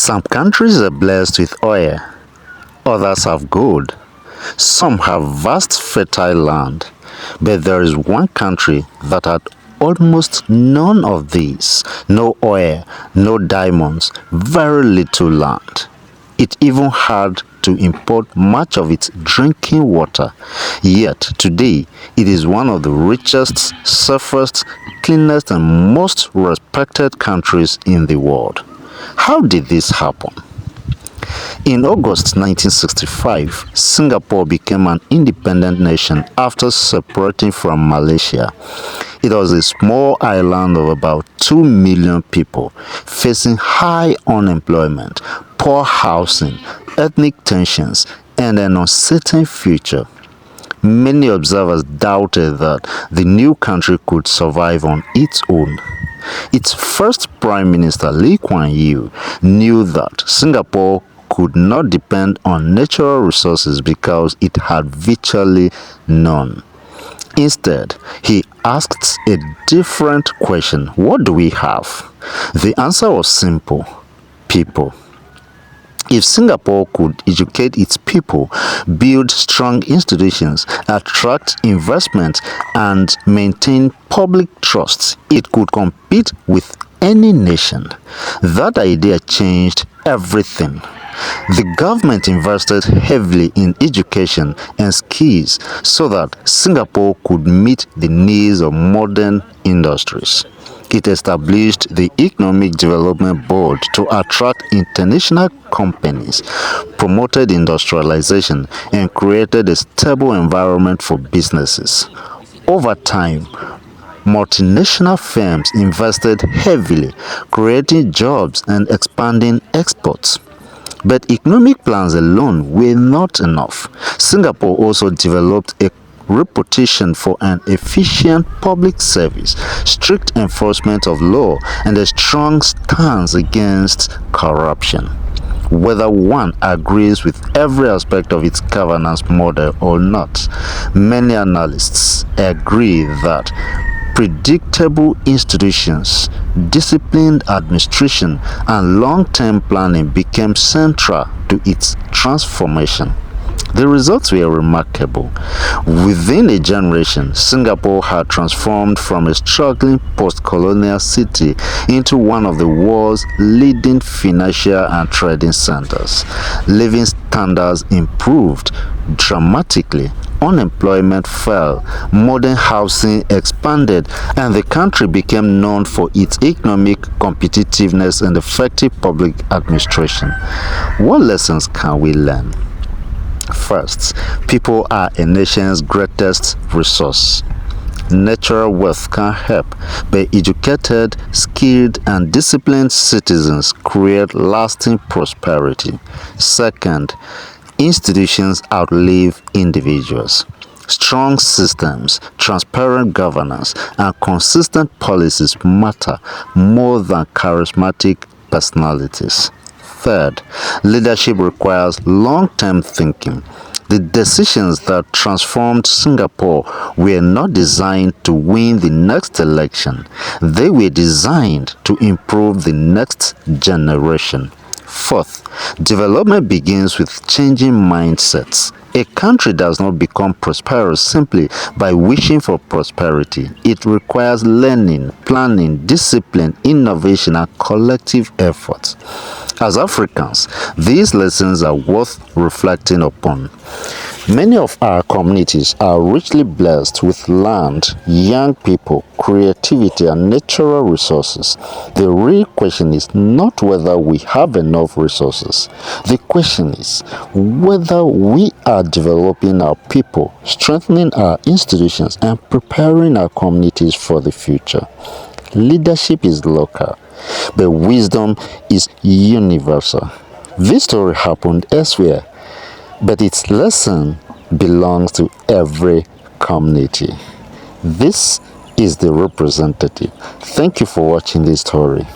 Some countries are blessed with oil, others have gold. Some have vast fertile land, but there is one country that had almost none of these. No oil, no diamonds, very little land. It even had to import much of its drinking water. Yet today, it is one of the richest, safest, cleanest and most respected countries in the world. How did this happen? In August 1965, Singapore became an independent nation after separating from Malaysia. It was a small island of about 2 million people, facing high unemployment, poor housing, ethnic tensions, and an uncertain future. Many observers doubted that the new country could survive on its own. Its first Prime Minister, Lee Kuan Yew, knew that Singapore could not depend on natural resources because it had virtually none. Instead, he asked a different question: what do we have? The answer was simple: people. If Singapore could educate its people, build strong institutions, attract investment, and maintain public trust, it could compete with any nation. That idea changed everything. The government invested heavily in education and skills so that Singapore could meet the needs of modern industries. It established the Economic Development Board to attract international companies, promoted industrialization, and created a stable environment for businesses. Over time, multinational firms invested heavily, creating jobs and expanding exports. But economic plans alone were not enough. Singapore also developed a reputation for an efficient public service, strict enforcement of law, and a strong stance against corruption. Whether one agrees with every aspect of its governance model or not, many analysts agree that predictable institutions, disciplined administration, and long-term planning became central to its transformation. The results were remarkable. Within a generation, Singapore had transformed from a struggling post-colonial city into one of the world's leading financial and trading centers. Living standards improved dramatically, unemployment fell, modern housing expanded, and the country became known for its economic competitiveness and effective public administration. What lessons can we learn? First, people are a nation's greatest resource. Natural wealth can help, but educated, skilled, and disciplined citizens create lasting prosperity. Second, institutions outlive individuals. Strong systems, transparent governance, and consistent policies matter more than charismatic personalities. Third, leadership requires long-term thinking. The decisions that transformed Singapore were not designed to win the next election. They were designed to improve the next generation. Fourth, development begins with changing mindsets. A country does not become prosperous simply by wishing for prosperity. It requires learning, planning, discipline, innovation, and collective effort. As Africans, these lessons are worth reflecting upon. Many of our communities are richly blessed with land, young people, creativity, and natural resources. The real question is not whether we have enough resources. The question is whether we are developing our people, strengthening our institutions, and preparing our communities for the future. Leadership is local, but wisdom is universal. This story happened elsewhere, but its lesson belongs to every community. This is The Representative. Thank you for watching this story.